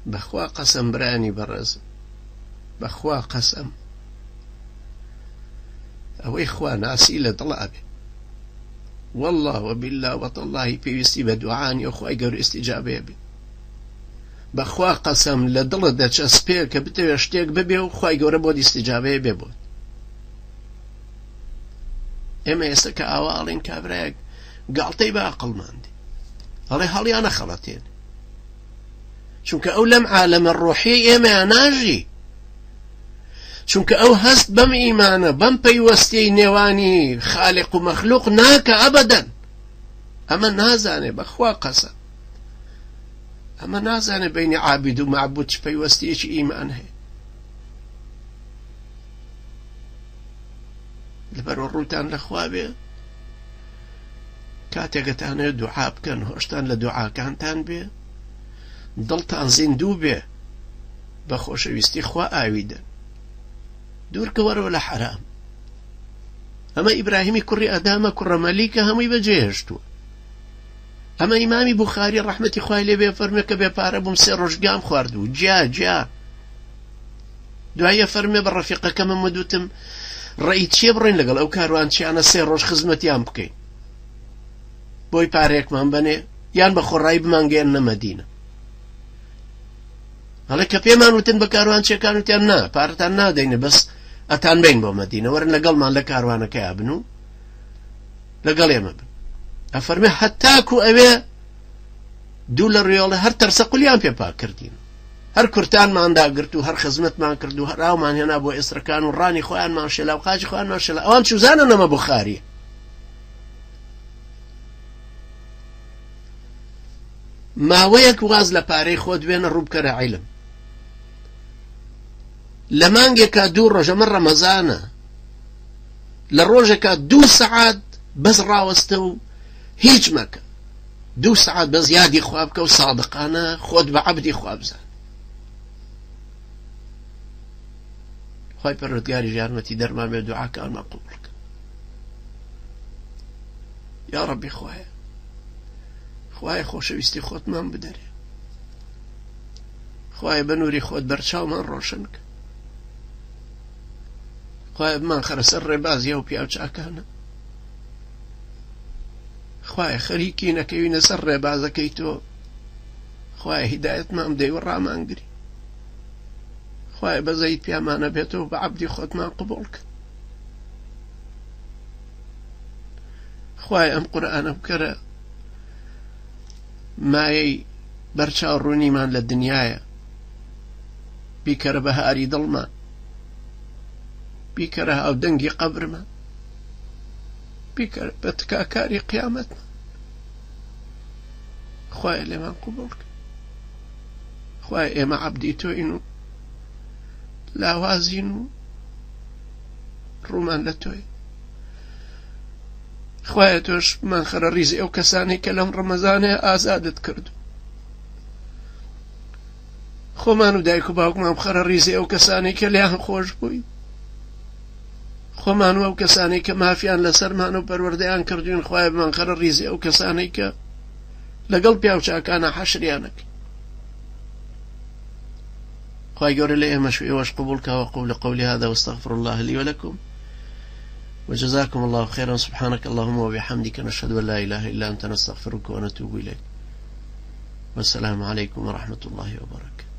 بخوا قسم براني برز بخوا قسم أو إخوة ناسي لدلابي والله وبالله وتالله پێویستی بە دوعانی و خوای گەورە ئیستیجابەیە بێ بەخوا قەسەم لە دڵت دەچەسپێ کە بتەوێ شتێک ببێ و خوای گەورە بۆ ئیستیجابەیە بێ بۆت ئێمە ئێستا کە ئاواڵین کابرایەک گاڵتەی بە عەقڵماندی هەڵێ هەڵیان نەخەڵەتێن چونکە ئەو لەم عالەمە ڕۆحی ئێمەیان ناژی چونکە ئەو هەست بەم ئیمانە بەم پەیوەستیەی نێوانی خالق و مەخلوق ناکە ئەبەدەن ئەمە نازانێ بەخوا قەسەم ئەمە نازانێ بەینی عابد و معبود چ پەیوەستیەکی ئیمان هەیە لەبەرەوە ڕووتان لەخوا بێ کاتێکتانەیە دوعا بکەن هۆشتان لە دوعاکانتان بێ دڵتان زیندوو بێ بە خۆشەویستی خوا ئاویدەن دوورکە وەرەوە لە حرام ئەمە ئیبراهیمی کوڕی ئەدامە کوڕە مەلیکە هەمووی بەجێهێشتووە ئەمە ئیمامی بوخاری ڕەحمەتی خوای لێ بێ فەرمێ کە بێپارە بووم 3 ڕۆژ گام خواردوو جا دوایە فەرمێ بە ڕەفیقەکەمم وتم ڕێی چیە بڕین لەگەڵ ئەو کاروانچیانە 3 ڕۆژ خزمەتیان بکەین بۆی پارێکمان بنێ یان بە خۆڕایی بمانگەێنە مەدینە هەڵێ کە پێمان وتن بە کاروانچیەکان وتیان نا پارەتان نادەینە بەس ئەتان بین بۆ مەدینە وەرن لەگەڵمان لە کاروانەکەیا بن و لەگەڵ ئێمە بن ئەفەرمێ هەتاکو ئەوێ دوو لە ڕێڵە هەر تەرسەقولیان پێپا کردین هەر کورتانمان داگرت و هەر خزمەتمان کرد و هەر ئاومان هێنا بۆ ئێسرەکان و ڕانی خۆیانمان شێلا و قاچی خۆیانمان شێلا ئەوان چوزانە نەمە بوخاریە ماوەیەک واز لە پارەی خۆت بێنە ڕووبکەرە عیلم لە مانگێکا 2 ڕۆژ ئەمە ڕەمەزانە لە ڕۆژێکا 2 سەعات بەس ڕاوەستە و هیچ مەکە 2 سەعات بەس یادی خوا بکە و سادقانە خۆت بە عەبدی خوا بزان خوای پەروەردگاری یارمەتی دەرمان بێ دوعاکانمان قبوڵ بکە یا ڕەبی خوایە خۆشەویستی خۆتمان بدەرێ خوایە بە نووری خۆت بەرچاومان ڕۆشن کە خوایە بمان خەرە سەر ڕێبازیە و پیاو چاکانە خوایە خەریکی نەکەوینە سەر ڕێبازەکەی تۆ خوایە هیدایەتمان بدەی و ڕامانگری خوایە بەزەیت پیامانە بێتەوە بە عەبدی خۆتمان قبوڵ کە خوایە ئەم قورئانە بکەرە مایەی بەرچاو ڕوونیمان لە دنیایە بیکەرە بەهاری دڵمان بیکەرە هاودەنگی قەبرمان بیکەرە بە تکاکاری قیامەتمان خوایە لێمان قبوڵ کە خوایە ئێمە عەبدی تۆین و لاوازین و ڕوومان لە تۆی خوایە تۆش بمان خەرە ڕیزی ئەو کەسانی کە لەم ڕەمەزانەیە ئازادت کردو خۆمان و دایک و باوکمان بخەرە ریزی ئەو کەسانی کە لیان خۆش بووی خۆمان و ئەو کەسانی کە مافیان لەسەرمان و پەروەردەیان کردوین خوایە بمان خەرە ریزی ئەو کەسانی کە لەگەڵ پیاوچاکانە حەشریانەکەی خوای گەورە لە ئێمەش و ئێوەش قبوڵ کە وأقول قولي هذا واستغفر الله لي ولكم وجزاكم الله خيرا سبحانك اللهم وبحمدك نشهد أن لا إله إلا أنت نستغفرك ونتوب إليك والسلام عليكم ورحمة الله وبركاته.